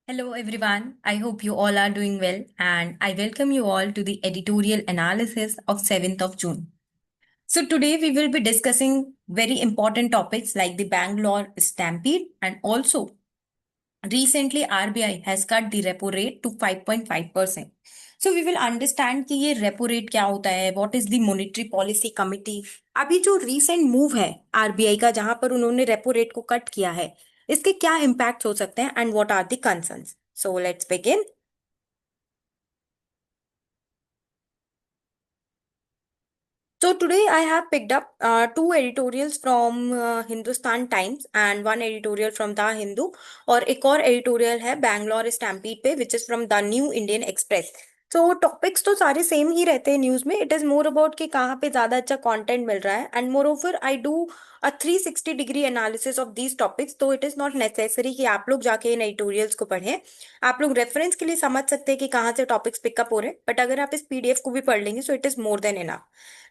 Hello everyone, I hope you all are doing well and I welcome you all to the editorial analysis of 7th of June. So today we will be discussing very important topics like the Bangalore Stampede and also recently RBI has cut the repo rate to 5.5%. So we will understand कि ये repo rate क्या होता है, what is the monetary policy committee. अभी जो recent move है RBI का जहां पर उन्होंने repo rate को कट किया है, इसके क्या impacts हो सकते हैं and what are the concerns. So let's begin. So today I have picked up two editorials from Hindustan Times and one editorial from The Hindu और एक और editorial है बैंगलोर स्टैम्पीड पे which is from The New Indian Express. तो topics तो सारे same ही रहते हैं न्यूज में. इट इज मोर अबाउट कि कहाँ पे ज्यादा अच्छा कंटेंट मिल रहा है and more over I do a 360 degree analysis of these topics. तो इट इज नॉट नेसेसरी कि आप लोग जाके इन एडिटोरियल्स को पढ़ें. आप लोग रेफरेंस के लिए समझ सकते हैं कि कहाँ से टॉपिक्स पिकअप हो रहे हैं, बट अगर आप इस पीडीएफ को भी पढ़ लेंगे so it is more than enough.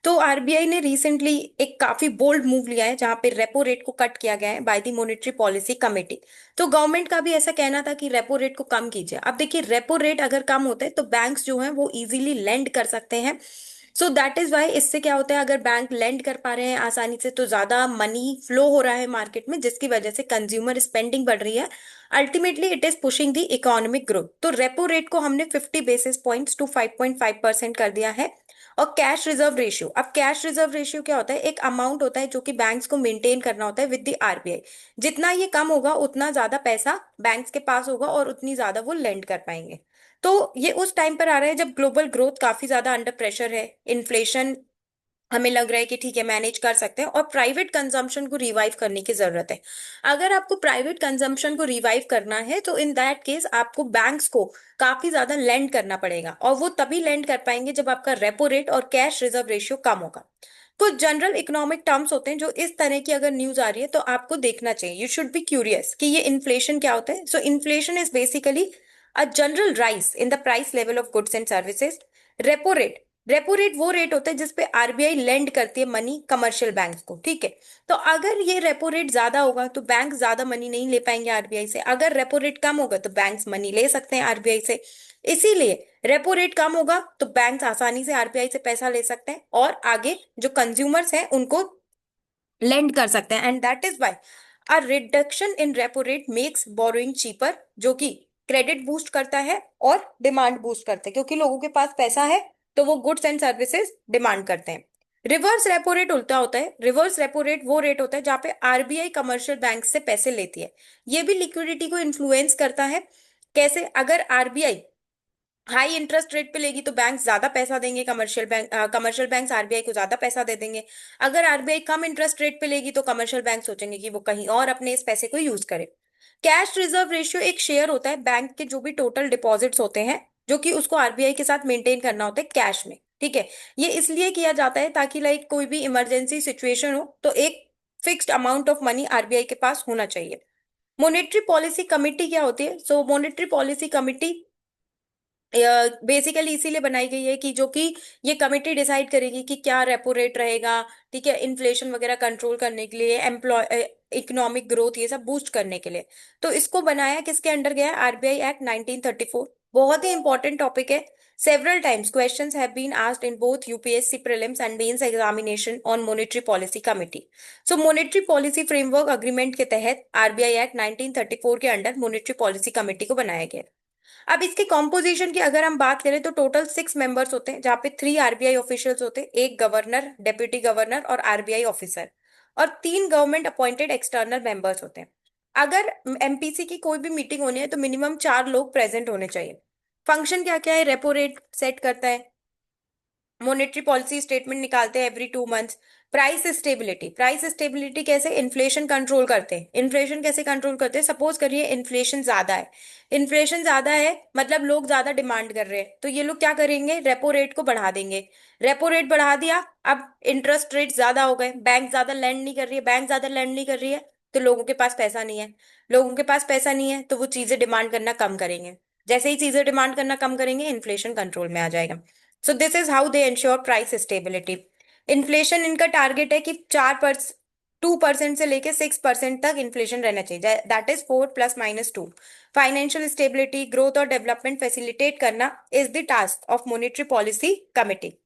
तो आरबीआई ने रिसेंटली एक काफी बोल्ड मूव लिया है जहां पे रेपो रेट को कट किया गया है by the monetary policy committee. तो गवर्नमेंट का भी ऐसा कहना था कि रेपो रेट को कम कीजिए. अब देखिए रेपो रेट अगर कम होता है तो बैंक्स जो हैं वो इजीली लेंड कर सकते हैं. सो दैट इज वाई इससे क्या होता है, अगर बैंक लेंड कर पा रहे हैं आसानी से तो ज्यादा मनी फ्लो हो रहा है मार्केट में जिसकी वजह से कंज्यूमर स्पेंडिंग बढ़ रही है. Ultimately it is pushing the economic growth. तो रेपो रेट को हमने 50 बेसिस पॉइंट्स टू 5.5% कर दिया है. और कैश रिजर्व रेशियो, अब कैश रिजर्व रेशियो क्या होता है, एक अमाउंट होता है जो कि बैंक्स को मेंटेन करना होता है विद द आरबीआई. जितना ये कम होगा उतना ज्यादा पैसा बैंक्स के पास होगा और उतनी ज्यादा वो लेंड कर पाएंगे. तो ये उस टाइम पर आ रहा है जब ग्लोबल ग्रोथ काफी ज्यादा अंडर प्रेशर है, इन्फ्लेशन हमें लग रहा है कि ठीक है मैनेज कर सकते हैं और प्राइवेट कंजम्पशन को रिवाइव करने की जरूरत है. अगर आपको प्राइवेट कंजम्पशन को रिवाइव करना है तो इन दैट केस आपको बैंक्स को काफी ज्यादा लेंड करना पड़ेगा और वो तभी लेंड कर पाएंगे जब आपका रेपो रेट और कैश रिजर्व रेशियो कम होगा. कुछ जनरल इकोनॉमिक टर्म्स होते हैं जो इस तरह की अगर न्यूज आ रही है तो आपको देखना चाहिए. यू शुड बी क्यूरियस कि ये इन्फ्लेशन क्या होता है. सो inflation is basically a general rise in the price level of goods and services. Repo rate वो रेट होता है जिसपे आरबीआई लेंड करती है मनी कमर्शियल बैंक्स को. ठीक है. तो अगर ये रेपो रेट ज्यादा होगा तो बैंक ज्यादा मनी नहीं ले पाएंगे आरबीआई से. अगर रेपो रेट कम होगा तो बैंक्स मनी ले सकते हैं आरबीआई से. इसीलिए रेपो रेट कम होगा तो बैंक्स आसानी से आरबीआई से पैसा ले सकते हैं और आगे जो कंज्यूमर्स हैं उनको लेंड कर सकते हैं. And that is why a reduction in repo rate makes borrowing cheaper, जो कि क्रेडिट बूस्ट करता है और डिमांड बूस्ट करता है क्योंकि लोगों के पास पैसा है तो वो गुड्स एंड सर्विसेज डिमांड करते हैं. रिवर्स रेपो रेट उल्टा होता है. रिवर्स रेपो रेट वो रेट होता है जहां पे आरबीआई कमर्शियल बैंक से पैसे लेती है. ये भी लिक्विडिटी को इन्फ्लुएंस करता है. कैसे, अगर आरबीआई हाई इंटरेस्ट रेट पे लेगी तो बैंक ज्यादा पैसा देंगे, कमर्शियल बैंक्स आरबीआई को ज्यादा पैसा दे देंगे. अगर आरबीआई कम इंटरेस्ट रेट पे लेगी तो कमर्शियल बैंक सोचेंगे कि वो कहीं और अपने इस पैसे को यूज करे. कैश रिजर्व रेशियो एक शेयर होता है बैंक के जो भी टोटल डिपॉजिट्स होते हैं जो कि उसको आरबीआई के साथ मेंटेन करना होता है कैश में. ठीक है. ये इसलिए किया जाता है ताकि लाइक कोई भी इमरजेंसी सिचुएशन हो तो एक fixed amount of money RBI के पास होना चाहिए. मॉनेटरी पॉलिसी कमिटी क्या होती है? सो मॉनेटरी पॉलिसी कमिटी बेसिकली इसीलिए बनाई गई है कि जो कि ये कमेटी डिसाइड करेगी कि क्या रेपो रेट रहेगा. ठीक है. इन्फ्लेशन वगैरह कंट्रोल करने के लिए, एम्प्लॉय इकोनॉमिक ग्रोथ ये सब बूस्ट करने के लिए. तो इसको बनाया किसके अंडर गया है? RBI act 1934. बहुत ही इंपॉर्टेंट टॉपिक है. Several times questions have been asked in both UPSC prelims and mains examination on monetary policy committee. So monetary policy framework agreement के तहत आरबीआई एक्ट 1934 के अंडर मॉनेटरी पॉलिसी कमेटी को बनाया गया. अब इसके कॉम्पोजिशन की अगर हम बात करें तो टोटल 6 मेंबर्स होते हैं जहां पे 3 आरबीआई ऑफिशियल्स होते हैं, एक गवर्नर, डेप्यूटी गवर्नर और आरबीआई ऑफिसर, और 3 गवर्नमेंट अपॉइंटेड एक्सटर्नल मेंबर्स होते हैं. अगर एमपीसी की कोई भी मीटिंग होनी है तो मिनिमम 4 लोग प्रेजेंट होने चाहिए. फंक्शन क्या क्या है? रेपो रेट सेट करता है, मॉनेटरी पॉलिसी स्टेटमेंट निकालते हैं एवरी 2 मंथ्स. प्राइस स्टेबिलिटी कैसे? इन्फ्लेशन कंट्रोल करते हैं. इन्फ्लेशन कैसे कंट्रोल करते हैं? सपोज करिए इन्फ्लेशन ज्यादा है मतलब लोग ज्यादा डिमांड कर रहे हैं तो ये लोग क्या करेंगे? रेपो रेट को बढ़ा देंगे. रेपो रेट बढ़ा दिया, अब इंटरेस्ट रेट ज्यादा हो गए, बैंक ज्यादा लैंड नहीं कर रही है तो लोगों के पास पैसा नहीं है. लोगों के पास पैसा नहीं है तो वो चीजें डिमांड करना कम करेंगे. जैसे ही चीजें डिमांड करना कम करेंगे इन्फ्लेशन कंट्रोल में आ जाएगा. So this is how they ensure price stability. Inflation इनका टारगेट है कि 4%, 2% से लेके 6% तक इन्फ्लेशन रहना चाहिए, that is 4 ± 2। Financial stability, growth और डेवलपमेंट फैसिलिटेट करना is the task of monetary policy committee.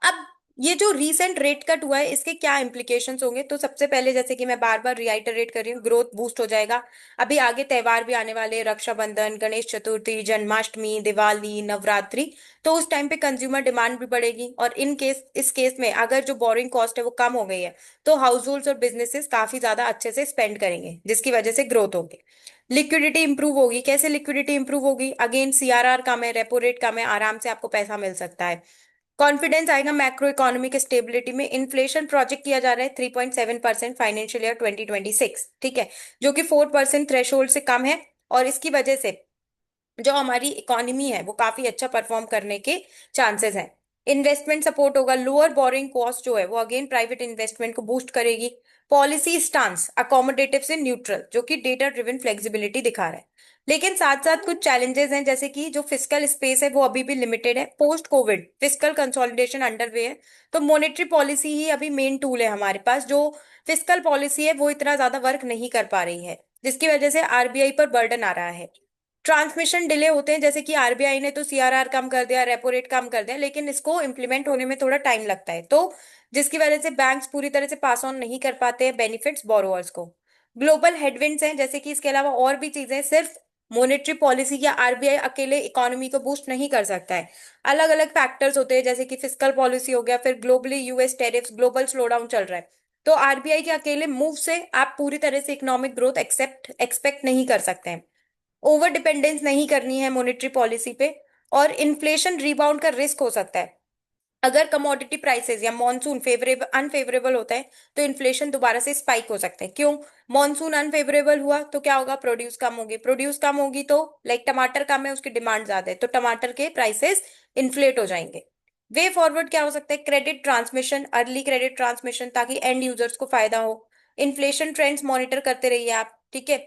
अब ये जो रीसेंट रेट कट हुआ है इसके क्या इम्प्लीकेशंस होंगे, तो सबसे पहले जैसे कि मैं बार बार रिआइटरेट कर रही हूँ, ग्रोथ बूस्ट हो जाएगा। अभी आगे त्योहार भी आने वाले हैं, रक्षाबंधन, गणेश चतुर्थी, जन्माष्टमी, दिवाली, नवरात्रि। तो उस टाइम पे कंज्यूमर डिमांड भी बढ़ेगी, और इस केस में अगर जो बोरिंग कॉस्ट है वो कम हो गई है, तो हाउस होल्ड और बिजनेसेस काफी ज्यादा अच्छे से स्पेंड करेंगे, जिसकी वजह से ग्रोथ होगी। लिक्विडिटी इंप्रूव होगी। कैसे लिक्विडिटी इंप्रूव होगी? अगेन सीआरआर कम है, रेपो रेट कम है, आराम से आपको पैसा मिल सकता है। कॉन्फिडेंस आएगा मैक्रो इकोनॉमिक स्टेबिलिटी में। इन्फ्लेशन प्रोजेक्ट किया जा रहा है 3.7% फाइनेंशियल ईयर 2026, ठीक है, जो कि 4% थ्रेशोल्ड से कम है। और इसकी वजह से जो हमारी इकोनॉमी है वो काफी अच्छा परफॉर्म करने के चांसेस हैं। इन्वेस्टमेंट सपोर्ट होगा। लोअर बोरिंग कॉस्ट जो है वो अगेन प्राइवेट इन्वेस्टमेंट को बूस्ट करेगी। पॉलिसी स्टांस अकोमोडेटिव से न्यूट्रल, जो कि डेटा ड्रिवन फ्लेक्सिबिलिटी दिखा रहा है। लेकिन साथ साथ कुछ चैलेंजेस हैं, जैसे कि जो फिस्कल स्पेस है वो अभी भी लिमिटेड है। Post Covid fiscal consolidation underway है। तो मॉनेटरी पॉलिसी ही अभी मेन टूल है हमारे पास। जो फिस्कल पॉलिसी है वो इतना ज्यादा वर्क नहीं कर पा रही है, जिसकी वजह से आरबीआई पर बर्डन आ रहा है। ट्रांसमिशन डिले होते हैं, जैसे कि आरबीआई ने तो सीआरआर कम कर दिया, रेपो रेट कम कर दिया, लेकिन इसको इम्प्लीमेंट होने में थोड़ा टाइम लगता है, तो जिसकी वजह से बैंक्स पूरी तरह से पास ऑन नहीं कर पाते हैं बेनिफिट्स बोरोअर्स को। ग्लोबल हेडविंड्स हैं, जैसे कि इसके अलावा और भी चीजें, सिर्फ मॉनेटरी पॉलिसी या आरबीआई अकेले इकोनॉमी को बूस्ट नहीं कर सकता है। अलग अलग फैक्टर्स होते हैं, जैसे कि फिस्कल पॉलिसी हो गया, फिर globally US tariffs, global slowdown चल रहा है। तो आरबीआई के अकेले मूव से आप पूरी तरह से इकोनॉमिक ग्रोथ एक्सपेक्ट नहीं कर सकते हैं। ओवर डिपेंडेंस नहीं करनी है मॉनेटरी पॉलिसी पे। और इन्फ्लेशन रिबाउंड का रिस्क हो सकता है। अगर कमोडिटी प्राइसेस या मॉनसून फेवरेबल अनफेवरेबल होता है, तो इन्फ्लेशन दोबारा से स्पाइक हो सकता है। क्यों? मॉनसून अनफेवरेबल हुआ तो क्या होगा? प्रोड्यूस कम होगी, प्रोड्यूस कम होगी तो लाइक टमाटर कम है, उसकी डिमांड ज्यादा है, तो टमाटर के प्राइसेस इन्फ्लेट हो जाएंगे। वे फॉरवर्ड क्या हो सकता है? Credit transmission, early credit transmission, ताकि एंड यूजर्स को फायदा हो। इन्फ्लेशन ट्रेंड्स मॉनिटर करते रहिए आप, ठीक है।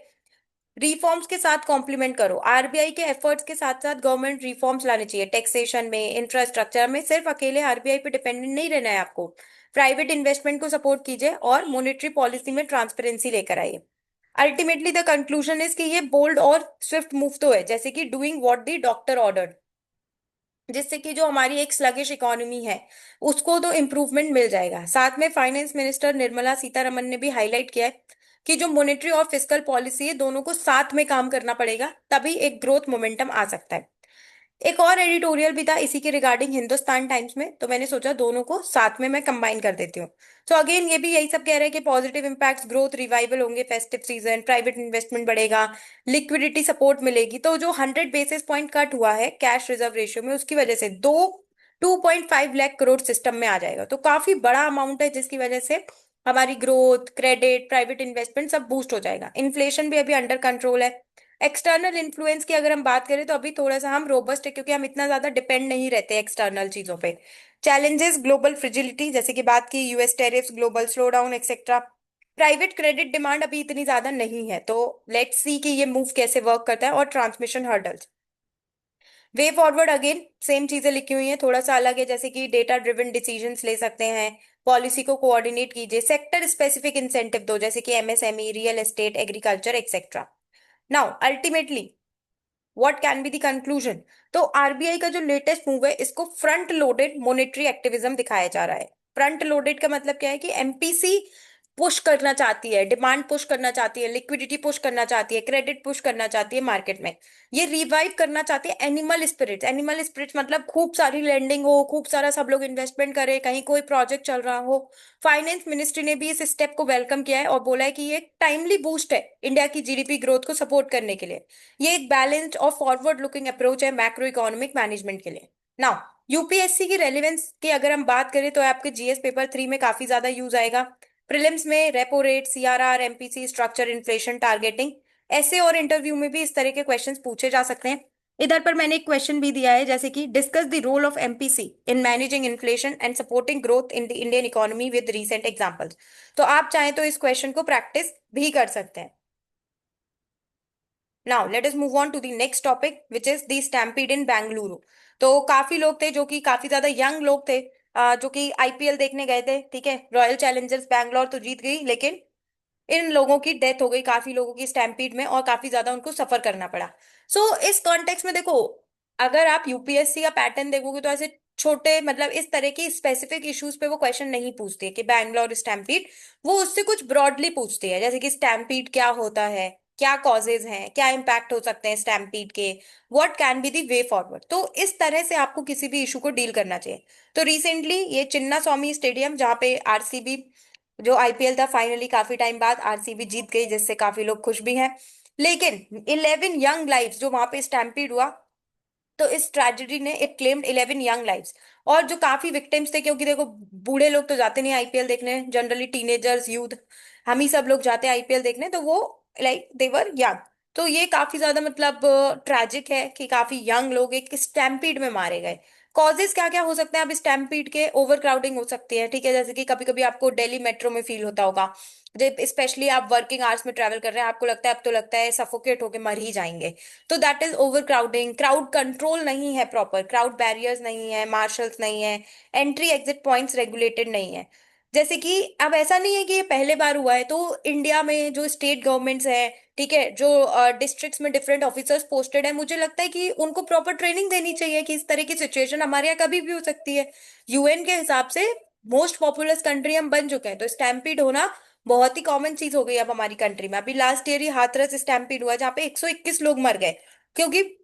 रिफॉर्म्स के साथ कॉम्प्लीमेंट करो। आरबीआई के एफर्ट्स के साथ साथ गवर्नमेंट रिफॉर्म्स लाने चाहिए, टैक्सेशन में, इंफ्रास्ट्रक्चर में। सिर्फ अकेले आरबीआई पे डिपेंडेंट नहीं रहना है आपको। प्राइवेट इन्वेस्टमेंट को सपोर्ट कीजिए और मॉनेटरी पॉलिसी में ट्रांसपेरेंसी लेकर आइए। अल्टीमेटली द कंक्लूजन इज कि ये बोल्ड और स्विफ्ट मूव तो है, जैसे कि doing what the doctor ordered, जिससे कि जो हमारी एक स्लगिश इकोनॉमी है उसको तो इम्प्रूवमेंट मिल जाएगा। साथ में फाइनेंस मिनिस्टर निर्मला सीतारमन ने भी हाईलाइट किया है कि जो मॉनेटरी और फिस्कल पॉलिसी है दोनों को साथ में काम करना पड़ेगा, तभी एक ग्रोथ मोमेंटम आ सकता है। एक और एडिटोरियल भी था इसी के रिगार्डिंग हिंदुस्तान टाइम्स में, तो मैंने सोचा दोनों को साथ में मैं कंबाइन कर देती हूँ। सो अगेन ये भी यही सब कह रहे हैं कि पॉजिटिव इम्पैक्ट्स, ग्रोथ रिवाइवल होंगे, फेस्टिव सीजन, प्राइवेट इन्वेस्टमेंट बढ़ेगा, लिक्विडिटी सपोर्ट मिलेगी। तो जो 100 बेसिस पॉइंट कट हुआ है कैश रिजर्व रेशियो में, उसकी वजह से 2.5 लाख करोड़ सिस्टम में आ जाएगा। तो काफी बड़ा अमाउंट है, जिसकी वजह से हमारी ग्रोथ, क्रेडिट, प्राइवेट इन्वेस्टमेंट सब बूस्ट हो जाएगा। इन्फ्लेशन भी अभी अंडर कंट्रोल है। एक्सटर्नल इन्फ्लुएंस की अगर हम बात करें तो अभी थोड़ा सा हम रोबस्ट है, क्योंकि हम इतना ज्यादा डिपेंड नहीं रहते एक्सटर्नल चीजों पे। चैलेंजेस, ग्लोबल फ्रिजिलिटी, जैसे कि बात की US tariffs, global slowdown etcetera. Private credit demand अभी इतनी ज्यादा नहीं है, तो लेट्स सी कि ये मूव कैसे वर्क करता है। और transmission hurdles, way forward again same चीजें लिखी हुई हैं, थोड़ा सा अलग है, जैसे कि डेटा ड्रिवन डिसीजंस ले सकते हैं, पॉलिसी को कोऑर्डिनेट कीजिए, सेक्टर स्पेसिफिक इंसेंटिव दो, जैसे कि MSME, real estate, agriculture etcetera. Now ultimately what can be the conclusion? तो आरबीआई का जो लेटेस्ट मूव है इसको फ्रंट लोडेड मॉनेटरी एक्टिविज्म दिखाया जा रहा है। फ्रंट लोडेड का मतलब क्या है? कि एमपीसी पुश करना चाहती है, डिमांड पुश करना चाहती है, लिक्विडिटी पुश करना चाहती है, क्रेडिट पुश करना चाहती है मार्केट में। ये रिवाइव करना चाहती है एनिमल स्पिरिट्स। एनिमल स्पिरिट्स मतलब खूब सारी लैंडिंग हो, खूब सारा सब लोग इन्वेस्टमेंट करें, कहीं कोई प्रोजेक्ट चल रहा हो। फाइनेंस मिनिस्ट्री ने भी इस स्टेप को वेलकम किया है और बोला है कि ये एक टाइमली बूस्ट है इंडिया की जीडीपी ग्रोथ को सपोर्ट करने के लिए। ये एक बैलेंस्ड और फॉरवर्ड लुकिंग अप्रोच है मैक्रो इकोनॉमिक मैनेजमेंट के लिए। नाउ यूपीएससी की रेलेवेंस की अगर हम बात करें तो आपके जीएस पेपर 3 में काफी ज्यादा यूज आएगा। प्रीलिम्स में repo rate, CRR, MPC, structure, inflation, targeting, ऐसे और इंटरव्यू में भी इस तरह के क्वेश्चंस पूछे जा सकते हैं। इधर पर मैंने एक क्वेश्चन भी दिया है, जैसे कि discuss the role of MPC in managing inflation and supporting growth in the Indian economy with recent examples. तो आप चाहें तो इस क्वेश्चन को प्रैक्टिस भी कर सकते हैं। Now let us move on to the next topic which is the stampede in Bengaluru. तो काफी लोग थे जो कि काफी ज्यादा यंग लोग थे, जो कि आईपीएल देखने गए थे, ठीक है, रॉयल चैलेंजर्स बैंगलोर तो जीत गई, लेकिन इन लोगों की डेथ हो गई, काफी लोगों की स्टैम्पीड में, और काफी ज्यादा उनको सफर करना पड़ा। सो इस कॉन्टेक्स्ट में देखो, अगर आप यूपीएससी का पैटर्न देखोगे तो ऐसे छोटे मतलब इस तरह की स्पेसिफिक इश्यूज पे वो क्वेश्चन नहीं पूछती है कि बैंगलोर स्टैम्पीड। वो उससे कुछ ब्रॉडली पूछती है, जैसे कि स्टैम्पीड क्या होता है, क्या कॉजेज हैं, क्या इम्पैक्ट हो सकते हैं स्टैम्पीड के, what can be the way forward. तो इस तरह से आपको किसी भी इशू को डील करना चाहिए। तो रिसेंटली ये चिन्ना स्वामी स्टेडियम, जहाँ पे आरसीबी, जो आईपीएल था, फाइनली काफी टाइम बाद आरसीबी जीत गई, जिससे काफी लोग खुश भी हैं। लेकिन 11 यंग लाइफ्स जो वहां पे स्टैम्पीड हुआ, तो इस ट्रेजेडी ने इट क्लेम्ड 11 यंग लाइव्स। और जो काफी विक्टिम्स थे, क्योंकि देखो बूढ़े लोग तो जाते नहीं आईपीएल देखने, जनरली टीनेजर्स, यूथ, हम ही सब लोग जाते हैं आईपीएल देखने, तो वो लाइक दे वर यंग। तो ये काफी ज्यादा मतलब ट्रैजिक है कि काफी यंग लोग एक स्टैम्पीड में मारे गए। कॉजेस क्या क्या हो सकते हैं अब स्टैम्पीड के? ओवर क्राउडिंग हो सकती है, ठीक है, जैसे कि कभी कभी आपको दिल्ली मेट्रो में फील होता होगा, जब स्पेशली आप वर्किंग आवर्स में ट्रैवल कर रहे हैं, आपको लगता है अब तो लगता है सफोकेट होके मर ही जाएंगे। तो that is over crowding. Crowd control नहीं है प्रॉपर, क्राउड बैरियर्स नहीं है, मार्शल्स नहीं है, एंट्री एग्जिट पॉइंट्स रेगुलेटेड नहीं है। जैसे कि अब ऐसा नहीं है कि ये पहले बार हुआ है, तो इंडिया में जो स्टेट गवर्नमेंट्स हैं, ठीक है, जो डिस्ट्रिक्ट्स में डिफरेंट ऑफिसर्स पोस्टेड है, मुझे लगता है कि उनको प्रॉपर ट्रेनिंग देनी चाहिए कि इस तरह की सिचुएशन हमारे यहाँ कभी भी हो सकती है। यूएन के हिसाब से मोस्ट पॉपुलस कंट्री हम बन चुके हैं, तो स्टैम्पीड होना बहुत ही कॉमन चीज हो गई अब हमारी कंट्री में। अभी लास्ट ईयर ही हाथरस स्टैम्पीड हुआ, जहाँ पे 121 लोग मर गए, क्योंकि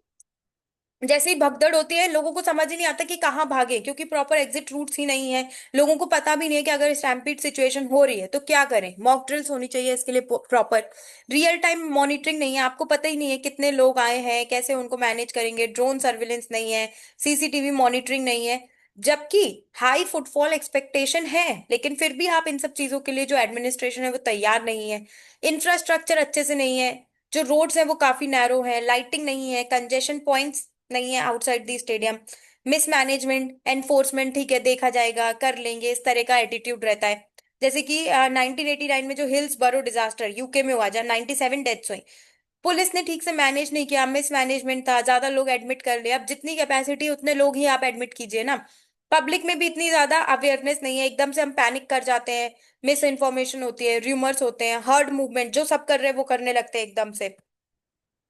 जैसे ही भगदड़ होती है लोगों को समझ ही नहीं आता कि कहाँ भागे, क्योंकि प्रॉपर एग्जिट रूट्स ही नहीं है। लोगों को पता भी नहीं है कि अगर स्टैम्पीड सिचुएशन हो रही है तो क्या करें। मॉक ड्रिल्स होनी चाहिए इसके लिए प्रॉपर। रियल टाइम मॉनिटरिंग नहीं है, आपको पता ही नहीं है कितने लोग आए हैं, कैसे उनको मैनेज करेंगे। ड्रोन सर्विलेंस नहीं है, सीसीटीवी मॉनिटरिंग नहीं है। जबकि हाई फुटफॉल एक्सपेक्टेशन है, लेकिन फिर भी आप इन सब चीजों के लिए जो एडमिनिस्ट्रेशन है वो तैयार नहीं है। इंफ्रास्ट्रक्चर अच्छे से नहीं है, जो रोड्स हैं वो काफी नैरो है, लाइटिंग नहीं है, कंजेशन पॉइंट्स नहीं है outside the stadium, mismanagement, enforcement ठीक है देखा जाएगा कर लेंगे, इस तरह का एटीट्यूड रहता है। जैसे कि 1989 में जो हिल्स बरो डिजास्टर यूके में हुआ, जहाँ 97 डेथ्स हुई, पुलिस ने ठीक से मैनेज नहीं किया, मिसमैनेजमेंट था, ज्यादा लोग एडमिट कर लिए। अब जितनी कैपेसिटी उतने लोग ही आप एडमिट कीजिए ना। पब्लिक में भी इतनी ज्यादा अवेयरनेस नहीं है, एकदम से हम पैनिक कर जाते हैं, मिस इन्फॉर्मेशन होती है, र्यूमर्स होते हैं, हर्ड मूवमेंट, जो सब कर रहे हैं वो करने लगते हैं एकदम से।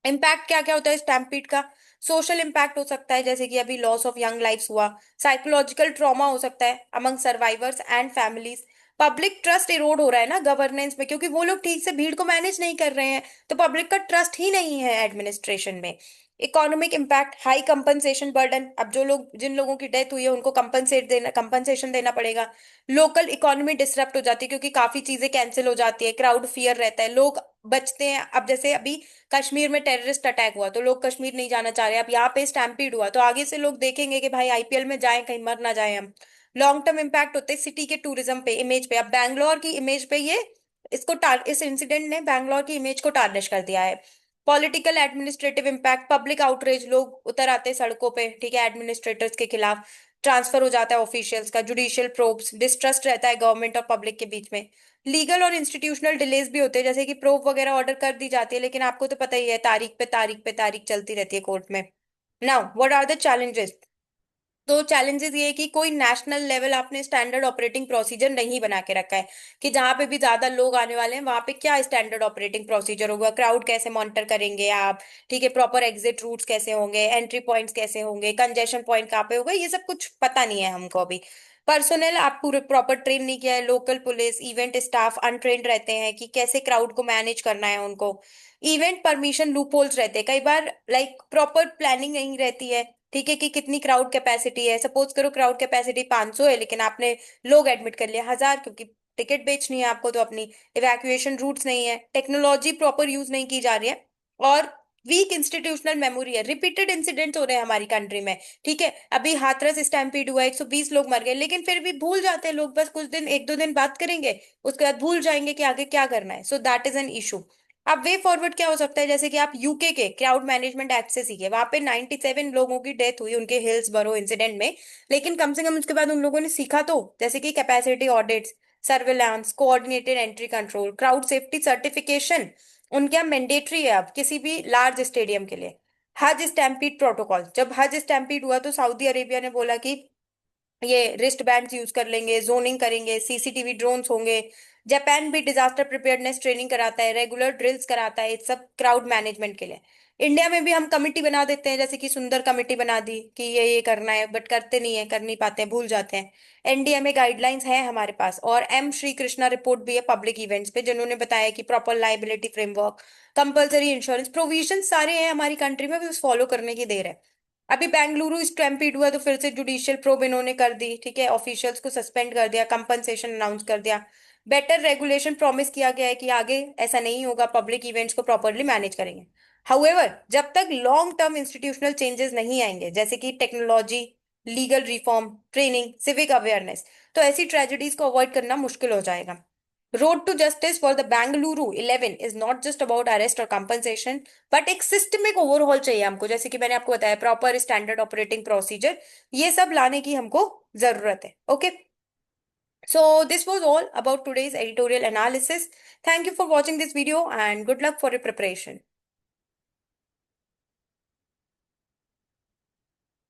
इम्पैक्ट क्या क्या होता है स्टैम्पीड का? सोशल इम्पैक्ट हो सकता है, जैसे कि अभी लॉस ऑफ यंग लाइफ्स हुआ। साइकोलॉजिकल ट्रॉमा हो सकता है among survivors and families. Public trust Erode हो रहा है ना गवर्नेंस में, क्योंकि वो लोग ठीक से भीड़ को मैनेज नहीं कर रहे हैं, तो पब्लिक का ट्रस्ट ही नहीं है एडमिनिस्ट्रेशन में। Economic impact, high compensation burden, अब जो लोग, जिन लोगों की डेथ हुई है उनको कंपनसेशन देना पड़ेगा। लोकल इकोनॉमी डिसरप्ट हो जाती है, क्योंकि काफी चीजें कैंसिल हो जाती है, क्राउड फियर रहता है, लोग बचते हैं। अब जैसे अभी कश्मीर में टेररिस्ट अटैक हुआ तो लोग कश्मीर नहीं जाना चाह रहे, अब यहाँ पे स्टैम्पीड हुआ तो आगे से लोग देखेंगे कि भाई आईपीएल में जाएं, कहीं मर ना जाए हम। लॉन्ग टर्म इम्पैक्ट होते हैं सिटी के टूरिज्म पे, इमेज पे। अब बैंगलोर की इमेज पे ये इस इंसिडेंट ने बैंगलोर की इमेज को टार्निश कर दिया है। Political administrative impact, public outreach, लोग उतर आते हैं सड़कों पे, ठीक है, एडमिनिस्ट्रेटर्स के खिलाफ। ट्रांसफर हो जाता है ऑफिशियल्स का, जुडिशियल प्रोब्स, डिस्ट्रस्ट रहता है गवर्नमेंट और पब्लिक के बीच में। लीगल और इंस्टीट्यूशनल डिलेज भी होते हैं, जैसे कि प्रूफ वगैरह ऑर्डर कर दी जाती है, लेकिन आपको तो पता ही है तारीख पे तारीख पे तारीख चलती रहती है कोर्ट में। Now what are the challenges? तो चैलेंजेस ये है कि कोई नेशनल लेवल आपने स्टैंडर्ड ऑपरेटिंग प्रोसीजर नहीं बना के रखा है, कि जहां पे भी ज्यादा लोग आने वाले हैं वहां पे क्या स्टैंडर्ड ऑपरेटिंग प्रोसीजर होगा, क्राउड कैसे मॉनिटर करेंगे आप, ठीक है, प्रॉपर एग्जिट रूट्स कैसे होंगे, एंट्री पॉइंट्स कैसे होंगे, कंजेशन पॉइंट कहाँ पे होगा, ये सब कुछ पता नहीं है हमको अभी। पर्सोनल आप पूरे प्रॉपर ट्रेन नहीं किया है, local police, event staff untrained रहते हैं कि कैसे क्राउड को मैनेज करना है उनको। इवेंट परमिशन लूप होल्स रहते हैं कई बार, लाइक प्रॉपर प्लानिंग नहीं रहती है, ठीक है, कि कितनी क्राउड कैपेसिटी है। सपोज करो क्राउड कैपेसिटी 500 है, लेकिन आपने लोग एडमिट कर लिया 1000, क्योंकि टिकट बेचनी है आपको, तो अपनी इवैक्यूएशन रूट्स नहीं है, टेक्नोलॉजी प्रॉपर यूज नहीं की जा रही है, और वीक इंस्टीट्यूशनल मेमोरी है। रिपीटेड इंसिडेंट्स हो रहे हैं हमारी कंट्री में, ठीक है, अभी हाथरस स्टैम्पीड हुआ, 120 लोग मर गए, लेकिन फिर भी भूल जाते हैं लोग, बस कुछ दिन, एक दो दिन बात करेंगे, उसके बाद भूल जाएंगे कि आगे क्या करना है। So that is an issue. अब वे फॉरवर्ड क्या हो सकता है? जैसे कि आप यूके के क्राउड मैनेजमेंट एक्ट से सीखे, वहां पे 97 लोगों की डेथ हुई उनके हिल्स बरो इंसिडेंट में, लेकिन कम से कम उसके बाद उन लोगों ने सीखा तो, जैसे कि capacity audits, surveillance, coordinated entry control, crowd safety certification उनके यहाँ मैंडेटरी है अब किसी भी लार्ज स्टेडियम के लिए। हज स्टैम्पीड प्रोटोकॉल, जब हज स्टैम्पीड हुआ तो सऊदी अरेबिया ने बोला कि ये रिस्ट बैंड्स यूज कर लेंगे, जोनिंग करेंगे, सीसीटीवी ड्रोन्स होंगे। जापान भी डिजास्टर प्रिपेयरनेस ट्रेनिंग कराता है, रेगुलर ड्रिल्स कराता है, ये सब क्राउड मैनेजमेंट के लिए। इंडिया में भी हम कमिटी बना देते हैं, जैसे कि सुंदर कमेटी बना दी कि ये करना है, बट करते नहीं है, कर नहीं पाते हैं, भूल जाते हैं। एनडीएमए गाइडलाइंस है हमारे पास, और एम श्री कृष्णा रिपोर्ट भी है पब्लिक इवेंट्स पे, जिन्होंने बताया कि proper liability framework, compulsory insurance provision सारे हैं हमारी कंट्री में, भी उस फॉलो करने की देर है। अभी बेंगलुरु स्टैम्पीड हुआ तो फिर से जुडिशियल प्रोब इन्होंने कर दी, ठीक है, ऑफिशियल्स को सस्पेंड कर दिया, कंपनसेशन अनाउंस कर दिया। बेटर रेगुलेशन प्रॉमिस किया गया है कि आगे ऐसा नहीं होगा, पब्लिक इवेंट्स को प्रॉपरली मैनेज करेंगे। हाउएवर, जब तक लॉन्ग टर्म इंस्टीट्यूशनल चेंजेस नहीं आएंगे, जैसे कि technology, legal reform, training, civic awareness, तो ऐसी ट्रेजेडीज को अवॉइड करना मुश्किल हो जाएगा। Road to justice for the Bengaluru 11 is not just about arrest और कंपनसेशन, बट एक सिस्टमिक ओवरहॉल चाहिए हमको, जैसे कि मैंने आपको बताया, प्रॉपर स्टैंडर्ड ऑपरेटिंग प्रोसीजर, ये सब लाने की हमको जरूरत है। Okay, so this was all about today's editorial analysis. Thank you for watching this video and good luck for your preparation.